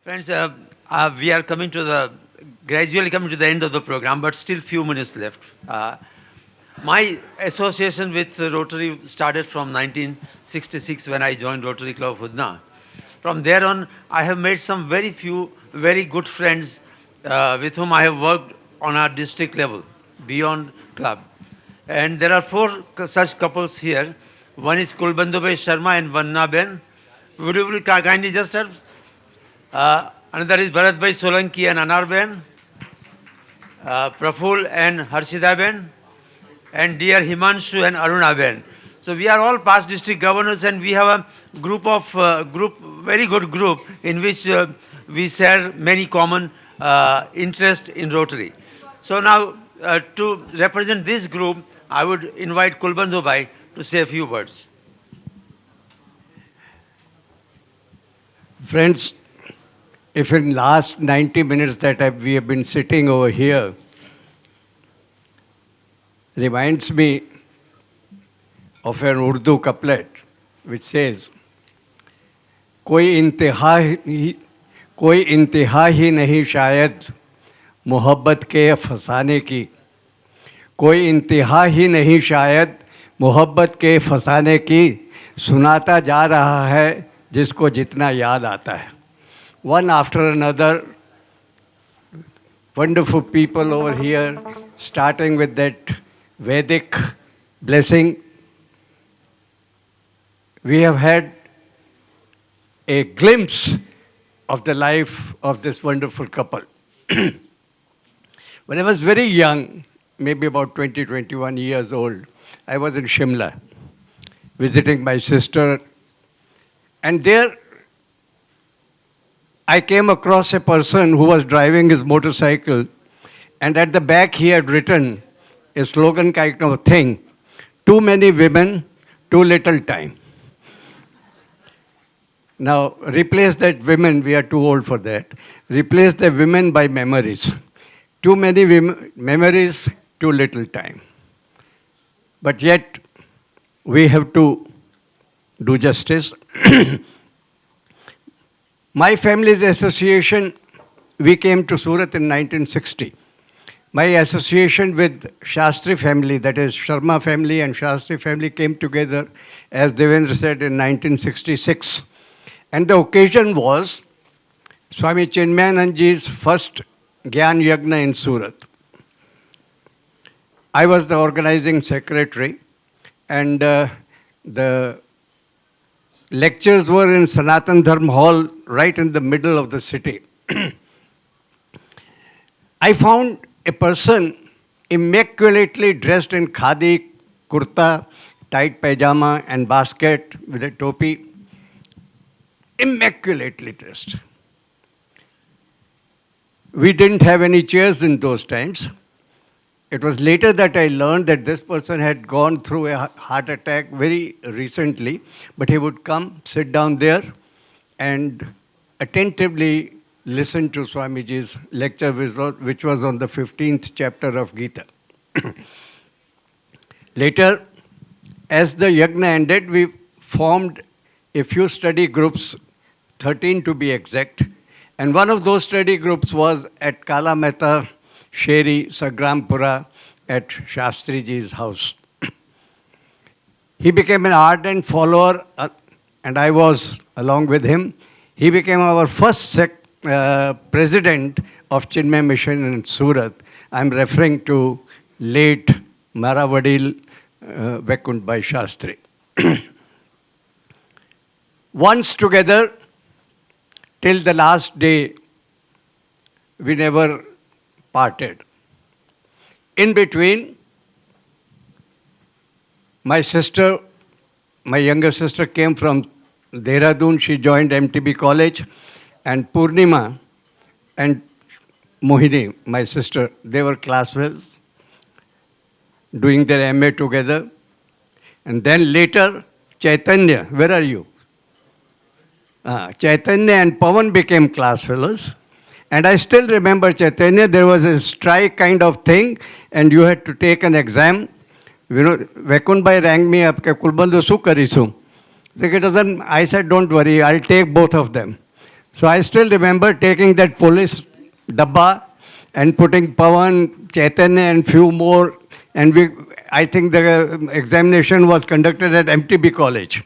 Friends, we are gradually coming to the end of the program, but still few minutes left. My association with Rotary started from 1966 when I joined Rotary Club of Udna. From there on, I have made some very good friends with whom I have worked on our district level, beyond club. And there are four such couples here. One is Kulbandhu Bhai Sharma and Vanna Ben. Would you kindly just help? Another is Bharat Bhai Solanki and Anar Ben, Praful and Harshida Ben, and dear Himanshu and Aruna Ben. So we are all past district governors, and we have a very good group in which we share many common interests in Rotary. So now to represent this group, I would invite Kulbandhu Bhai to say a few words. Friends, if in last 90 minutes that we have been sitting over here, reminds me of an Urdu couplet which says, कोई इंतहा ही नहीं शायद मोहब्बत के फसाने की, कोई इंतहा ही नहीं शायद मोहब्बत के फसाने की, सुनाता जा रहा है जिसको जितना याद आता है. One after another, wonderful people over here, starting with that Vedic blessing. We have had a glimpse of the life of this wonderful couple. When I was very young, maybe about 20, 21 years old, I was in Shimla visiting my sister, and there I came across a person who was driving his motorcycle, and at the back he had written a slogan kind of thing, too many women, too little time. Now, replace that women, we are too old for that. Replace the women by memories. Too many memories, too little time. But yet, we have to do justice. My family's association, we came to Surat in 1960. My association with Shastri family, that is Sharma family and Shastri family, came together, as Devendra said, in 1966. And the occasion was Swami Chinmayananji's first Gyan Yagna in Surat. I was the organizing secretary, and the lectures were in Sanatan Dharma Hall, right in the middle of the city. I found a person immaculately dressed in khadi, kurta, tight pajama and basket with a topi. Immaculately dressed. We didn't have any chairs in those times. It was later that I learned that this person had gone through a heart attack very recently, but he would come, sit down there, and attentively listen to Swamiji's lecture, which was on the 15th chapter of Gita. Later, as the yagna ended, we formed a few study groups, 13 to be exact, and one of those study groups was at Kala Mehta Sheri, Sagrampura, at Shastriji's house. He became an ardent follower, and I was along with him. He became our first president of Chinmay Mission in Surat. I'm referring to late Maravadil Vaikunt Bhai Shastri. Once together, till the last day, we never parted. In between, my younger sister came from Dehradun. She joined MTB College, and Purnima and Mohini, my sister, they were classmates, doing their MA together. And then later, Chaitanya, where are you? Chaitanya and Pawan became class fellows. And I still remember Chaitanya, there was a strike kind of thing, and you had to take an exam. You know, Vaikunt Bhai rang me up, Kulbandhu, su karisu? I said, don't worry, I'll take both of them. So I still remember taking that police dabba and putting Pawan, Chaitanya and few more. And I think the examination was conducted at MTB College.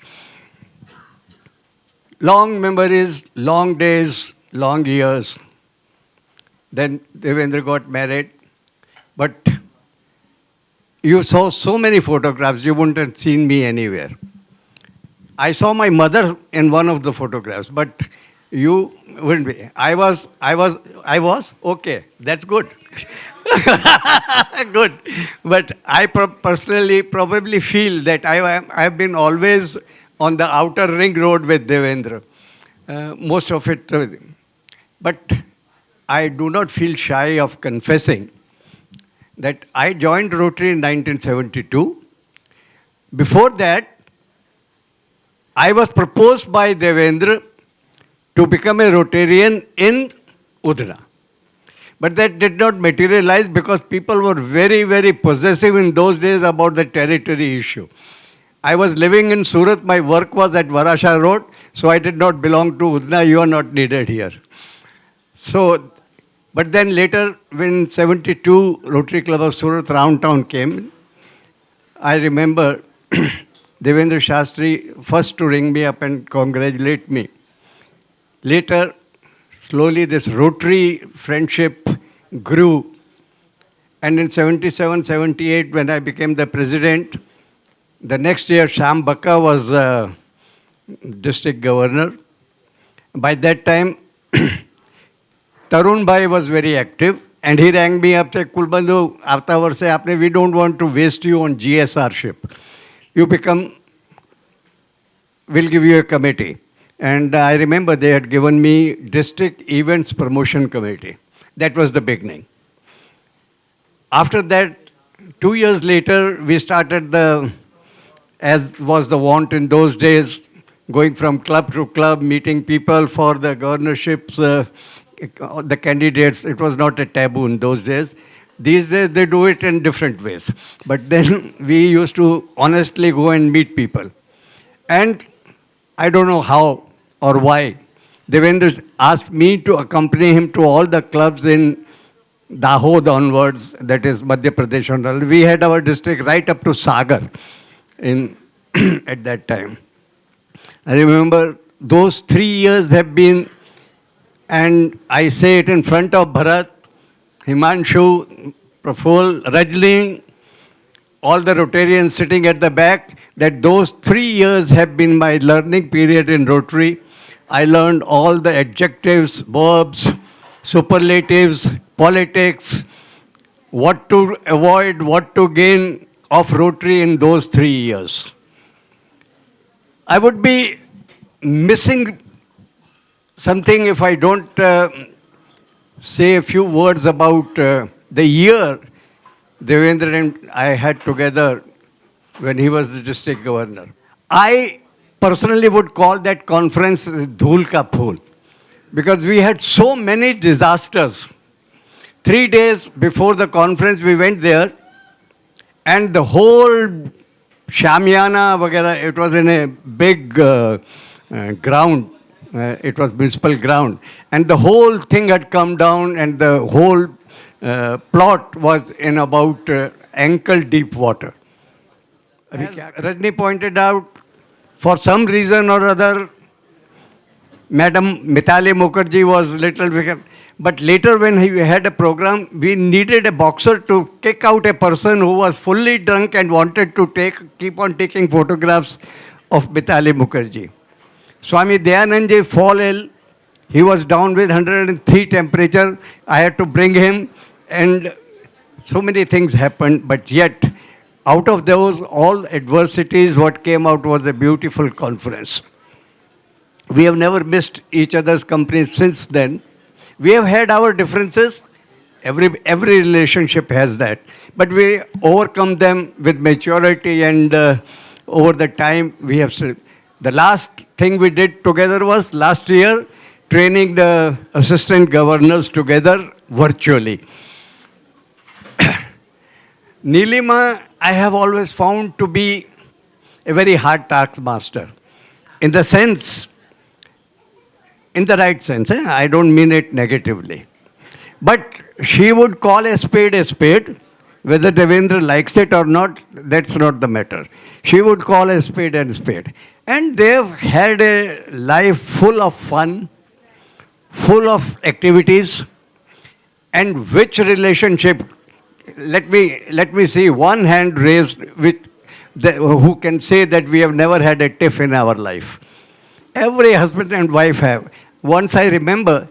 Long memories, long days, long years. Then Devendra got married. But you saw so many photographs, you wouldn't have seen me anywhere. I saw my mother in one of the photographs, but you wouldn't be. I was, okay, that's good. Good. But I personally probably feel that I've been always on the outer ring road with Devendra. Most of it. But I do not feel shy of confessing that I joined Rotary in 1972. Before that, I was proposed by Devendra to become a Rotarian in Udna. But that did not materialize because people were very, very possessive in those days about the territory issue. I was living in Surat, my work was at Varasha Road, so I did not belong to Udna, you are not needed here. So, but then later, when 72 Rotary Club of Surat Round Town came, I remember Devendra Shastri first to ring me up and congratulate me. Later, slowly this Rotary friendship grew. And in 77, 78, when I became the president, the next year Sham Bakka was district governor. By that time, Tarun Bhai was very active. And he rang me up, said, Kulbandhu, aafta varse aapne, we don't want to waste you on GSR-ship. You become, we'll give you a committee. And I remember they had given me District Events Promotion Committee. That was the beginning. After that, 2 years later, we started as was the want in those days, going from club to club, meeting people for the governorships, the candidates. It was not a taboo in those days. These days, they do it in different ways. But then we used to honestly go and meet people. And I don't know how or why. Devendra asked me to accompany him to all the clubs in Dahod onwards, that is Madhya Pradesh. We had our district right up to Sagar at that time. I remember those 3 years have been, and I say it in front of Bharat, Himanshu, Praful, Rajni, all the Rotarians sitting at the back, that those 3 years have been my learning period in Rotary. I learned all the adjectives, verbs, superlatives, politics, what to avoid, what to gain of Rotary in those 3 years. I would be missing something if I don't say a few words about the year Devendra and I had together when he was the district governor. I personally would call that conference Dhool Ka Phool, because we had so many disasters. 3 days before the conference, we went there, and the whole Shamiana, it was in a big ground. It was municipal ground. And the whole thing had come down, and the whole plot was in about ankle deep water. As Rajni pointed out, for some reason or other, Madam Mithali Mukherjee was little bit, but later when he had a program, we needed a boxer to kick out a person who was fully drunk and wanted to keep on taking photographs of Mithali Mukherjee. Swami Dayanandji fall ill. He was down with 103 temperature. I had to bring him, and so many things happened, but yet, out of those all adversities, what came out was a beautiful conference. We have never missed each other's company since then. We have had our differences. Every relationship has that. But we overcome them with maturity, and over the time we have... The last thing we did together was last year, training the assistant governors together virtually. Nilima, I have always found to be a very hard taskmaster. In the sense, in the right sense. I don't mean it negatively. But she would call a spade a spade. Whether Devendra likes it or not, that's not the matter. She would call a spade and spade. And they've had a life full of fun, full of activities. And which relationship, let me see one hand raised with who can say that we have never had a tiff in our life. Every husband and wife have. Once I remember,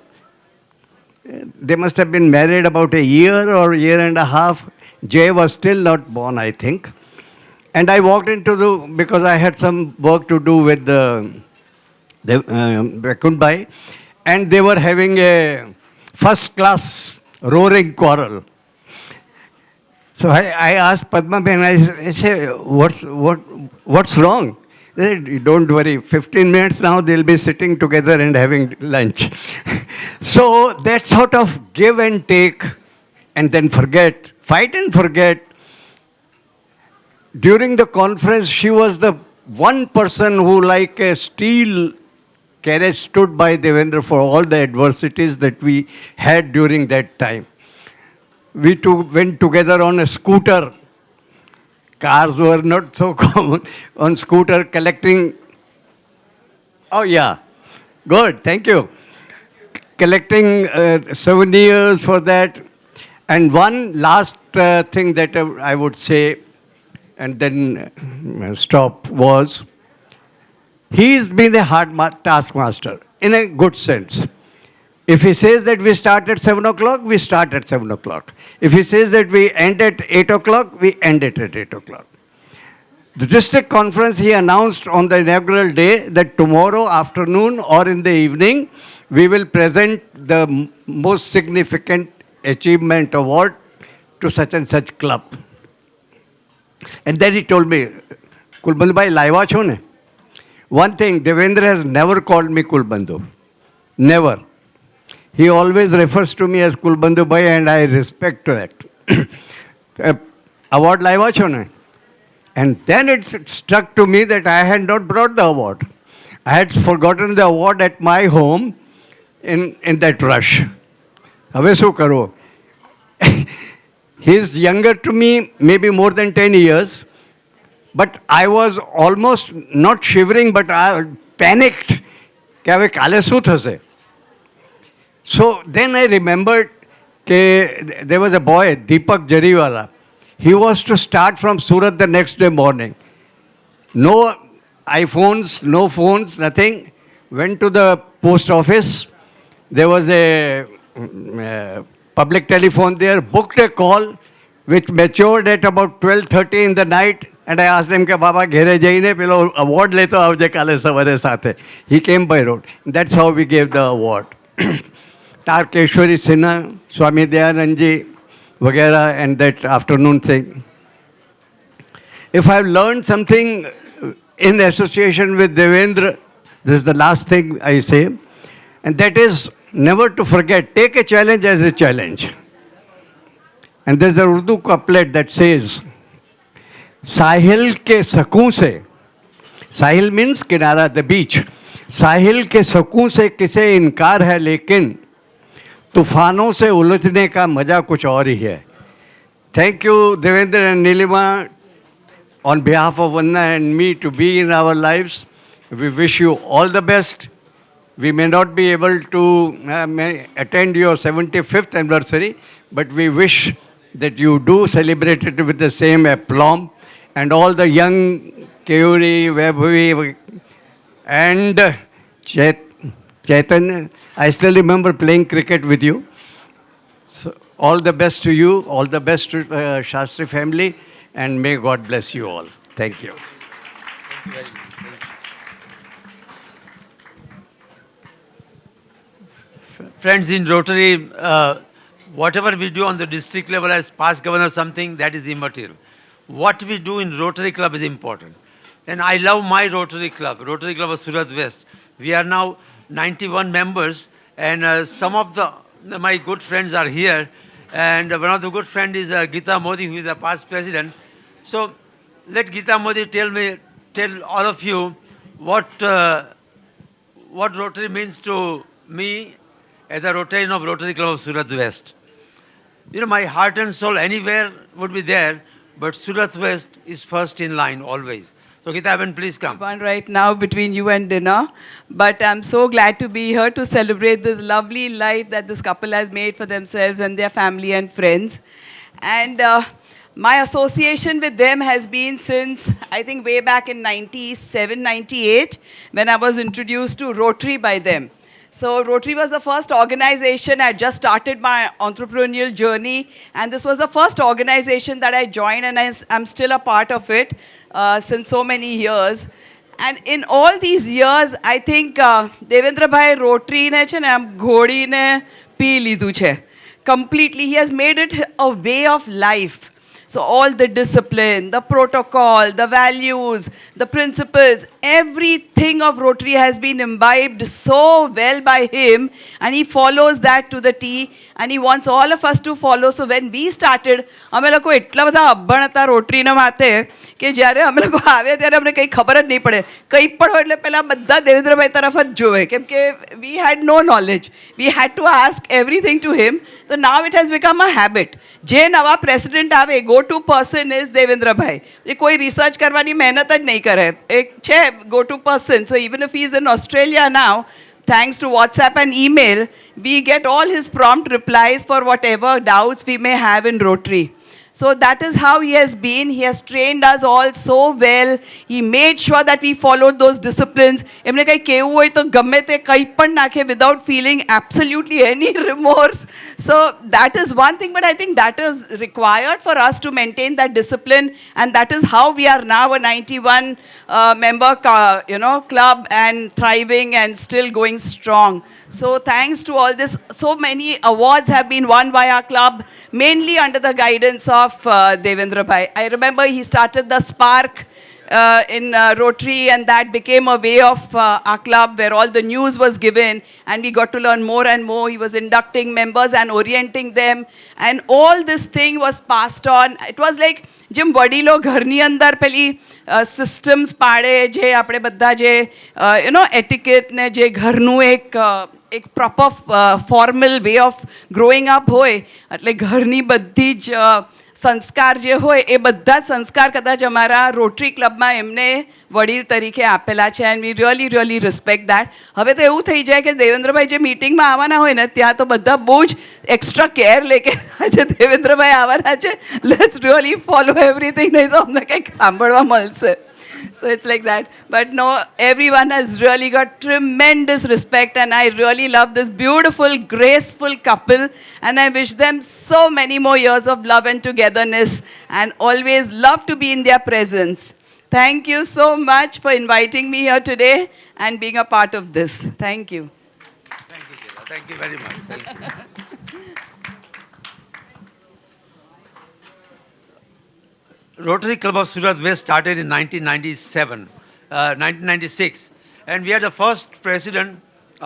they must have been married about a year or year and a half. Jay was still not born, I think. And I walked into because I had some work to do with the Bekundbai, and they were having a first class roaring quarrel. So I asked Padma Ben, I say, what's wrong? They said, don't worry, 15 minutes now they'll be sitting together and having lunch. So that sort of give and take and then forget, fight and forget. During the conference, she was the one person who like a steel carriage stood by Devendra for all the adversities that we had during that time. We two went together on a scooter. Cars were not so common. On scooter collecting. Oh yeah, good, thank you. Collecting souvenirs for that. And one last thing that I would say, and then stop, was he's been a hard taskmaster in a good sense. If he says that we start at 7 o'clock, we start at 7 o'clock. If he says that we end at 8 o'clock, we end it at 8 o'clock. The district conference, he announced on the inaugural day that tomorrow afternoon or in the evening, we will present the most significant achievement award to such and such club. And then he told me, Kulbandhu bhai, laiva cho ne? One thing, Devendra has never called me Kulbandhu. Never. He always refers to me as Kulbandhu bhai, and I respect that. Award laiva cho ne? And then it struck to me that I had not brought the award. I had forgotten the award at my home in that rush. Have su karo? He's younger to me, maybe more than 10 years. But I was almost not shivering, but I panicked. Kya kale su thase? So then I remembered that there was a boy, Deepak Jariwala. He was to start from Surat the next day morning. No iPhones, no phones, nothing. Went to the post office. There was a public telephone there, booked a call, which matured at about 12:30 in the night. And I asked him, Baba, ghere jaine, pilo award leto avje kale savare sathe. He came by road. That's how we gave the award. Tarkeshwari Sinha, Swami Dayanandji, Vagera, and that afternoon thing. If I've learned something in association with Devendra, this is the last thing I say, and that is never to forget, take a challenge as a challenge. And there's a Urdu couplet that says, Sahil ke sakun se, Sahil means kinara, the beach. Sahil ke sakun se kise inkar hai, lekin तूफानों से उलझने का मजा कुछ और ही है. Thank you, Devendra and Nilima, on behalf of Vanna and me to be in our lives. We wish you all the best. We may not be able to attend your 75th anniversary, but we wish that you do celebrate it with the same aplomb. And all the young Keuri, Vaibhavi, and Chaitanya, I still remember playing cricket with you. So all the best to you, all the best to Shastri family, and may God bless you all. Thank you. Thank you very much. Friends in Rotary, whatever we do on the district level as past governor or something, that is immaterial. What we do in Rotary Club is important. And I love my Rotary Club of Surat West. We are now 91 members, and some of my good friends are here. And one of the good friends is Geeta Modi, who is a past president. So let Geeta Modi tell all of you what Rotary means to me as a Rotarian of Rotary Club of Surat West. You know, my heart and soul anywhere would be there, but Surat West is first in line always. So Kitaben, please come. One right now between you and dinner. But I'm so glad to be here to celebrate this lovely life that this couple has made for themselves and their family and friends. And my association with them has been since, I think, way back in 97, 98, when I was introduced to Rotary by them. So Rotary was the first organization. I just started my entrepreneurial journey, and this was the first organization that I joined, and I'm still a part of it since so many years. And in all these years, I think Devendra bhai Rotary ne છે ને આમ ઘોડીને પી લીધું છે. Completely, he has made it a way of life. So all the discipline, the protocol, the values, the principles, everything of Rotary has been imbibed so well by him, and he follows that to the T, and he wants all of us to follow. So when we started, અમે લોકો એટલા બધા અભણ હતા રોટરીના માટે કે જ્યારે અમે લોકો આવ્યા ત્યારે અમને કંઈ ખબર જ નહીં પડે. કંઈ પણ હોય એટલે પહેલાં બધા દેવેન્દ્રભાઈ તરફ જ જોવે, કેમ કે we had no knowledge. We had to ask everything to him. So now it has become a habit. જે નવા પ્રેસિડેન્ટ આવે, go-to person is Devendra bhai. એ કોઈ રિસર્ચ કરવાની મહેનત જ નહીં કરે. એક છે go-to person. So even if he is in Australia now, thanks to WhatsApp and email, we get all his prompt replies for whatever doubts we may have in Rotary. So that is how he has been. He has trained us all so well. He made sure that we followed those disciplines. એમને કંઈ કહેવું હોય તો ગમે તે કંઈ પણ નાખે without feeling absolutely any remorse. So that is one thing, but I think that is required for us to maintain that discipline, and that is how we are now a 91 member club and thriving and still going strong. So thanks to all this, so many awards have been won by our club, mainly under the guidance of Devendra bhai. I remember he started the Spark in Rotary, and that became a way of our club where all the news was given, and we got to learn more and more. He was inducting members and orienting them, and all this thing was passed on. It was like જેમ વડીલો ઘરની અંદર પેલી systems પાડે, જે આપણે બધા જે એટિકેટ ને જે ઘરનું એક proper formal way of growing up હોય, એટલે ઘરની બધી જ સંસ્કાર જે હોય એ બધા જ સંસ્કાર કદાચ અમારા રોટરી ક્લબમાં એમને વડીલ તરીકે આપેલા છે, and we really really respect that. હવે તો એવું થઈ જાય કે દેવેન્દ્રભાઈ જે મિટિંગમાં આવવાના હોય ને ત્યાં તો બધા બહુ જ એક્સ્ટ્રા કેર લે કે આજે દેવેન્દ્રભાઈ આવવાના છે, લેટ્સ રિયલી ફોલો એવરીથિંગ, નહીં તો અમને કંઈક સાંભળવા મળશે. So it's like that. But no, everyone has really got tremendous respect, and I really love this beautiful, graceful couple, and I wish them so many more years of love and togetherness, and always love to be in their presence. Thank you so much for inviting me here today and being a part of this. Thank you. Thank you, Kela. Thank you very much. Thank you. Rotary Club of Surat West started in 1996, and we had the first president,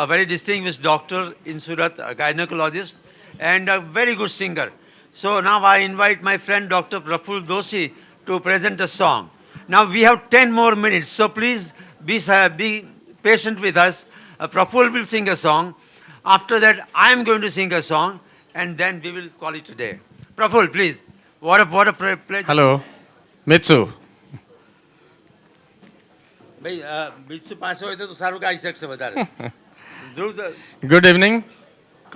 a very distinguished doctor in Surat, a gynecologist, and a very good singer. So now I invite my friend Dr. Praful Doshi to present a song. Now we have 10 more minutes, so please be patient with us. Praful will sing a song. After that, I am going to sing a song, and then we will call it a day. Praful, please. What a pleasure. Hello. Mitsu. ભાઈ બીજું પાસે હોય તો સારું ગાઈ શકશે વધારે. Good evening.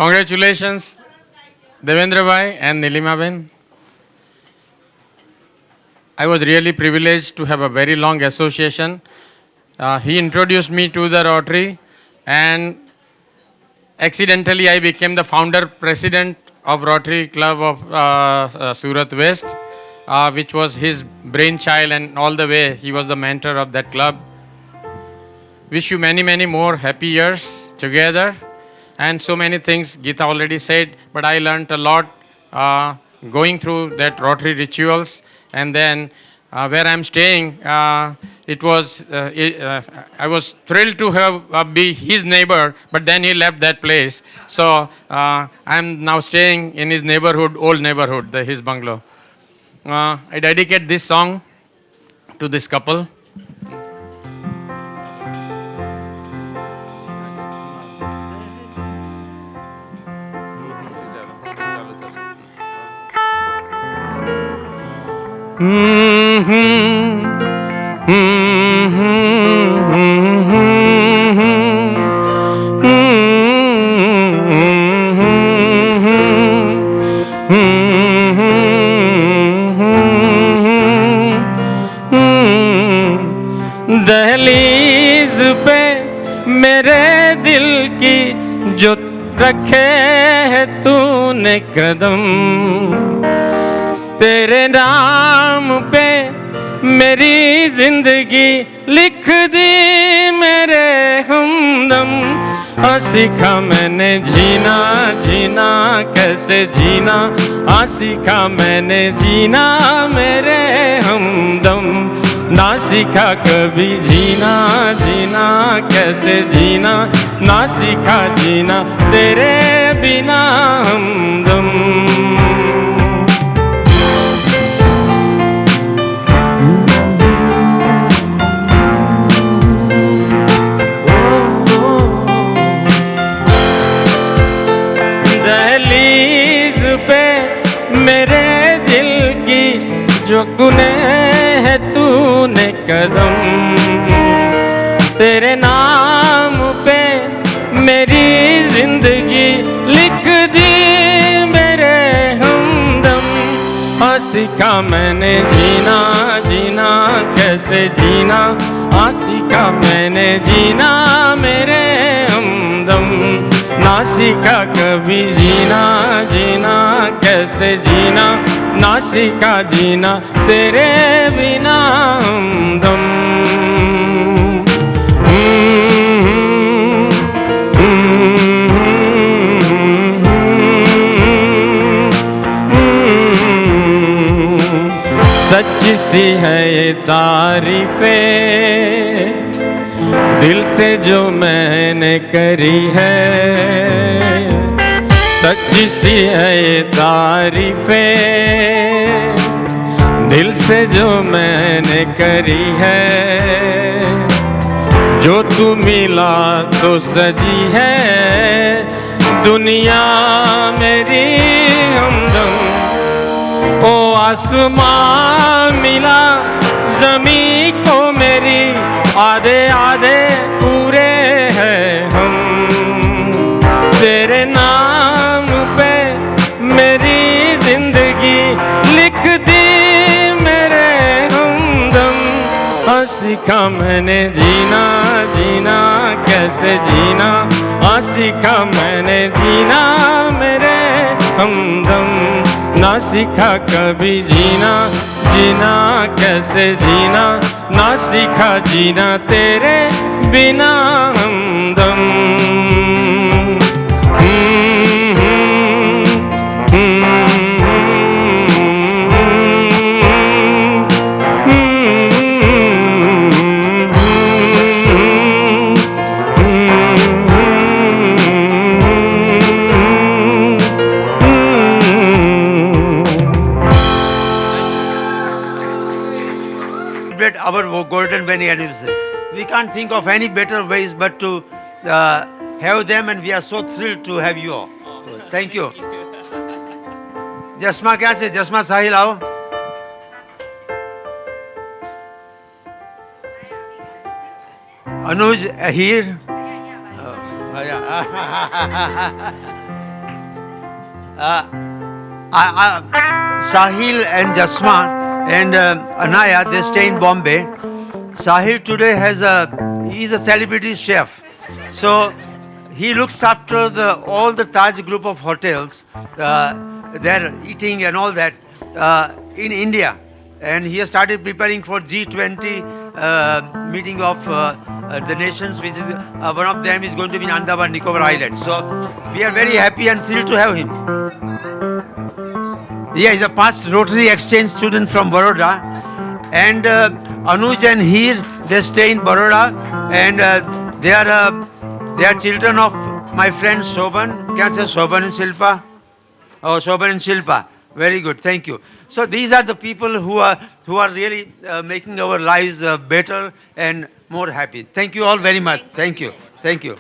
Congratulations, Devendra bhai and Nilima ben. I was really privileged to have a very long association. He introduced me to the Rotary, and accidentally I became the founder president of Rotary Club of Surat West. Which was his brainchild, and all the way he was the mentor of that club. Wish you many, many more happy years together, and so many things Geeta already said, but I learned a lot going through that Rotary rituals. And then where I'm staying, I was thrilled to be his neighbor, but then he left that place. So I'm now staying in his neighborhood, old neighborhood, his bungalow. I dedicate this song to this couple. दहलीज पे मेरे दिल की जो रखे है तूने कदम, तेरे नाम पे मेरी जिंदगी लिख दी मेरे हमदम। सीखा मैंने जीना जीना कैसे जीना, सीखा मैंने जीना मेरे हमदम। ना सीखा कभी जीना जीना कैसे जीना, ना सीखा जीना तेरे बिना हमदम। दहलीज पे मेरे दिल की जो गुने है तूने कदम, तेरे नाम पे मेरी जिंदगी लिख दी मेरे हमदम। सीखा मैंने जीना जीना कैसे जीना, सीखा मैंने जीना मेरे हमदम। ना सीखा कभी जीना जीना कैसे जीना, ना सीखा जीना तेरे बिना हमदम। सच्ची सी है ये तारीफें दिल से जो मैंने करी है, सच्ची सी है ये तारीफें दिल से जो मैंने करी है। जो तू मिला तो सजी है दुनिया मेरी हमदम। ओ आसमां मिला ज़मीं को मेरी, आधे आधे पूरे हैं हम। तेरे नाम पे मेरी जिंदगी लिख दी मेरे हमदम। सीखा मैंने जीना जीना कैसे जीना, सीखा मैंने जीना मेरे हमदम। ना सीखा कभी जीना जीना कैसे जीना, ना सीखा जीना तेरे बिना हमदम। Our golden wedding anniversary. We can't think of any better ways but to have them, and we are so thrilled to have you all. Thank you. Jasma kya se? Jasma Sahil आओ. Anuj here. Sahil and Jasma and Anaya, they stay in Bombay. Sahil today he's a celebrity chef. So he looks after all the Taj group of hotels. They're eating and all that in India. And he has started preparing for G20 meeting of the nations, which is one of them is going to be in Andaman Nicobar Islands. So we are very happy and thrilled to have him. Yeah, he's a past Rotary exchange student from Baroda. And Anuj and Heer, they stay in Baroda. And they are children of my friend Shobhan. Can I say Shobhan and Shilpa? Oh, Shobhan and Shilpa. Very good, thank you. So these are the people who are really making our lives better and more happy. Thank you all very much. Thank you. Thank you.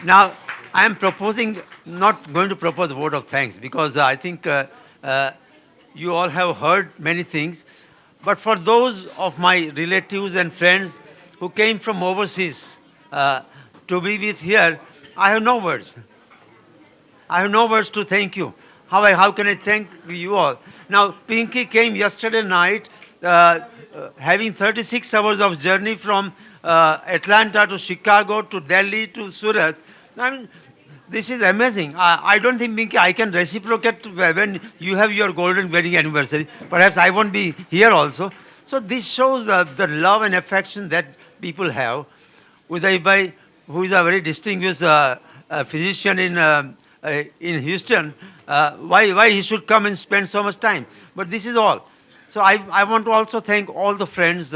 Now, I am not going to propose a vote of thanks, because I think you all have heard many things. But for those of my relatives and friends who came from overseas to be with here, I have no words. I have no words to thank you. How can I thank you all? Now, Pinky came yesterday night, having 36 hours of journey from Atlanta to Chicago to Delhi to Surat. I mean, this is amazing. I don't think, Pinky, I can reciprocate when you have your golden wedding anniversary. Perhaps I won't be here also. So this shows the love and affection that people have. Uday Bhai, who is a very distinguished physician in Houston, why he should come and spend so much time. But this is all. So I want to also thank all the friends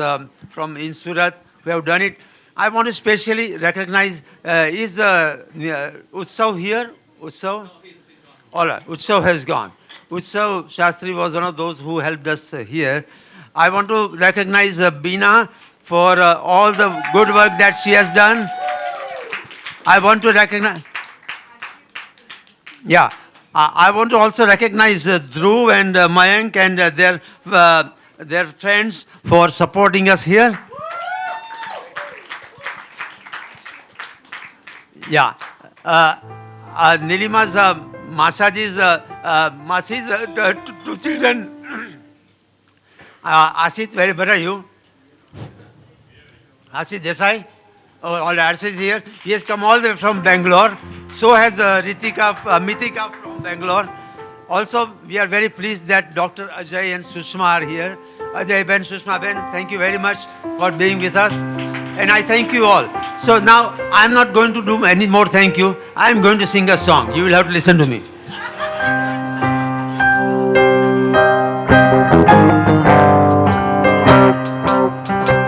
from in Surat who have done it. I want to specially recognize, is Utsav here? Utsav? All right, Utsav has gone. Utsav Shastri was one of those who helped us here. I want to recognize Beena for all the good work that she has done. I want to recognize, yeah, I want to also recognize Dhruv and Mayank and their friends for supporting us here. Yeah. Nilima's Masi's two children. Asit, where are you? Asit Desai? Oh, all Arsi is here. He has come all the way from Bangalore. So has Mithika from Bangalore. Also, we are very pleased that Dr. Ajay and Sushma are here. Ajay Ben, Sushma Ben, thank you very much for being with us. And I thank you all. So now, I'm not going to do any more thank you. I'm going to sing a song. You will have to listen to me.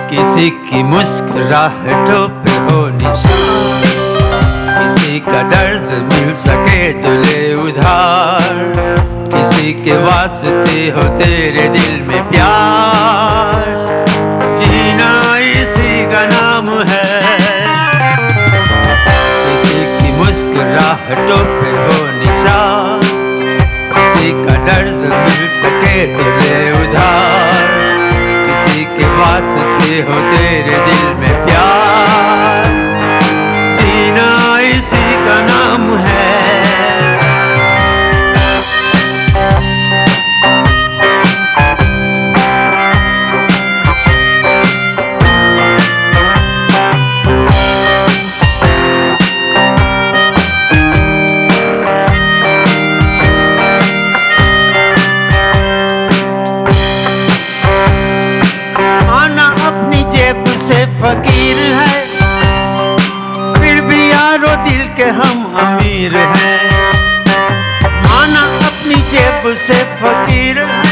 किसी की मुस्कुराहटों पे हो निशान, किसी का दर्द मिल सके तो ले उधार, किसी के वास्ते हो तेरे दिल में प्यार, जीना इसी का नाम है। किसी की मुस्कुराहटों पे हो निशान, किसी का दर्द मिल सके तो ले उधार, किसी के वास्ते हो तेरे दिल में प्यार, जीना इसी का नाम है। फकीर है, फिर भी यारो दिल के हम अमीर हैं। माना अपनी जेब से फकीर है,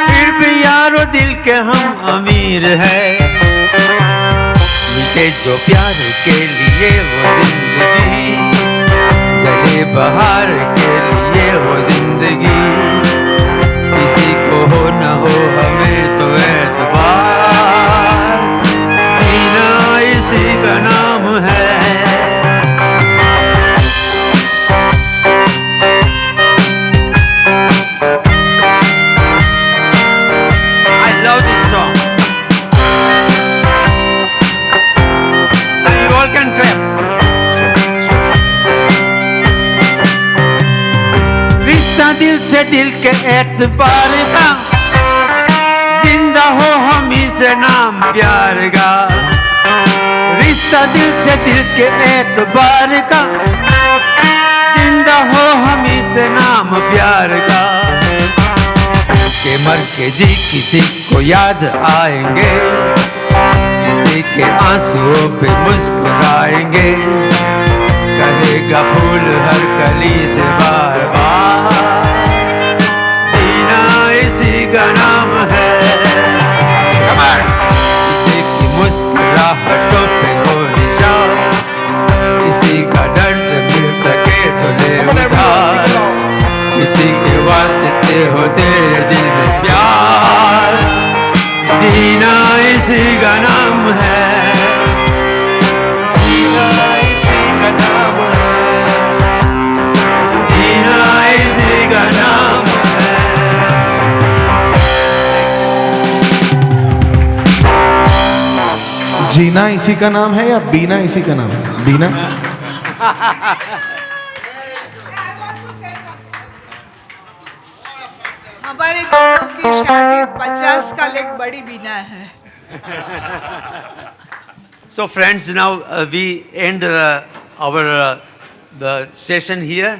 फिर भी यारो दिल के हम अमीर हैं। मिटे जो प्यार के लिए वो जिंदगी, जले बहार के लिए वो जिंदगी, किसी को हो न हो हमें तो एतबार, इसी का नाम है। I love this song. And you all can clap. रिश्ता दिल से दिल के एतबार का, जिंदा हो हम से नाम प्यार का। रिश्ता दिल से दिल के एतबार का, जिंदा हो हम से नाम प्यार का। के मर के जी किसी को याद आएंगे, किसी के आंसुओं पे मुस्कुराएंगे, कहेगा फूल हर कली से बार बार, जीना इसी का नाम है। किसी की मुस्कुराहटों पे हो निशान, किसी का दर्द मिल सके तो ले उधार, किसी के वास्ते हो तेरे दिल में प्यार, जीना इसी का नाम है। जीना इसी का नाम है, जीना इसी का नाम है। जीना इसी का नाम है या बीना इसी का नाम है? बीना। हमारे दोनों की शादी 50 साल एक बड़ी बीना है. So friends, now we end our the session here.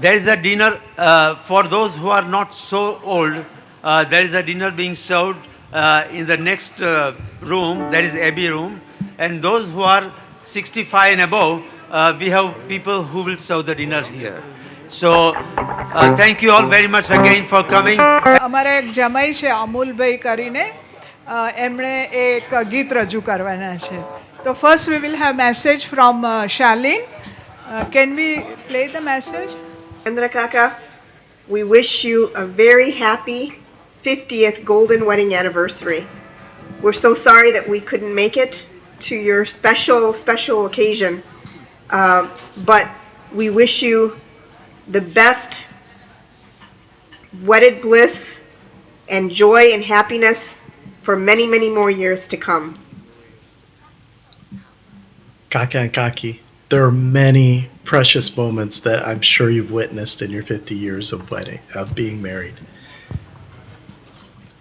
There is a dinner for those who are not so old. There is a dinner being served in the next room. That is Abbey room. And those who are 65 and above, we have people who will serve the dinner here. So thank you all very much again for coming. અમારા એક જમાઈ છે અમૂલભાઈ કરીને એમણે એક ગીત રજૂ કરવાના છે. તો first we will have message from Shalin. Can we play the message? Devendra Kaka, we wish you a very happy 50th golden wedding anniversary. We're so sorry that we couldn't make it to your special occasion, but we wish you the best wedded bliss and joy and happiness for many, many more years to come. Kaka and Kaki, there are many precious moments that I'm sure you've witnessed in your 50 years of being married.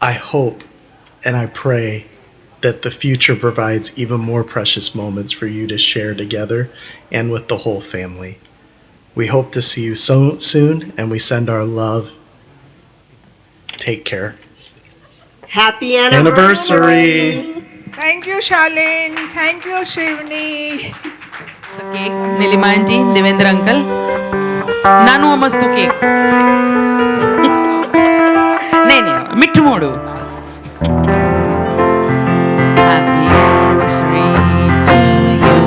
I hope and I pray that the future provides even more precious moments for you to share together and with the whole family. We hope to see you so soon, and we send our love. Take care. Happy anniversary! Thank you Shalin. Thank you Shivani. Cake Neelima aunty, Devendra uncle, नानू मस्तु cake. नहीं नहीं मिट्टू मोड़ू. Happy anniversary to you.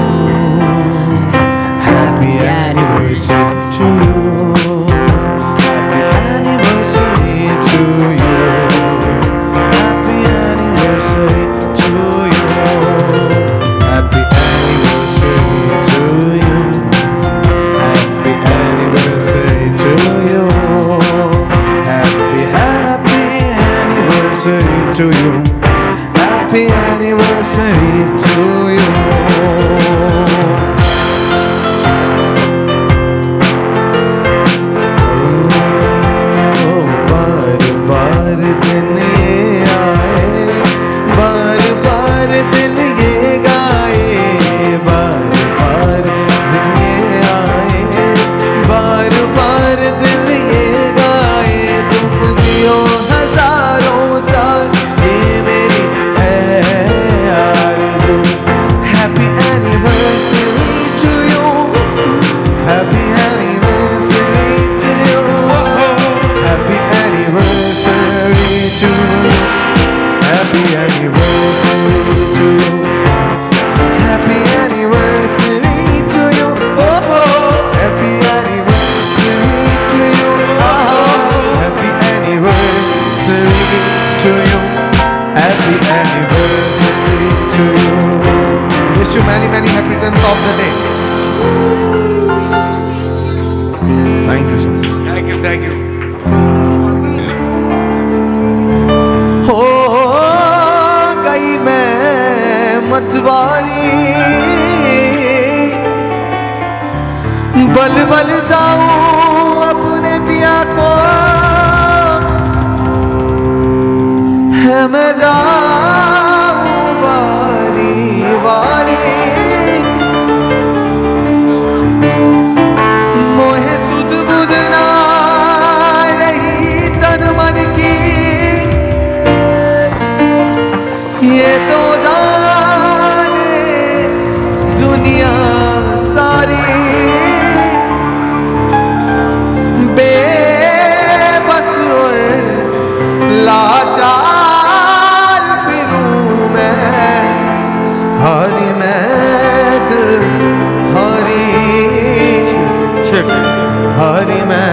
Happy anniversary to you. Happy anniversary to you. Happy anniversary to you. Happy anniversary to you. Happy anniversary to you. Happy anniversary to you. Happy anniversary to you. बार बार दिन ये आए, बार बार दिन ये गाए, बार बार दिन ये आए, बार बार दिल ये गाए. तुम जियो हजारों साल, ये मेरी है आरज़ू. Happy anniversary to you. Happy anniversary to you. Happy anniversary to you. Happy anniversary to you. Happy anniversary to you. Oh, happy anniversary to you. Oh, happy anniversary to you. Happy anniversary to you. Wish you many, many happy returns of the day. Thank you so much. Thank you, thank you. हो गई मैं मतवारी, बल बल जाऊं अपने पिया को, है मैं जाऊं वारी वारी. मोहे सुध बुध ना रही तन मन की, ये तो जाने दुनिया सारी. बेबस और लाचार फिरूं मैं, हरी मैं दिल हरी, हरी मैं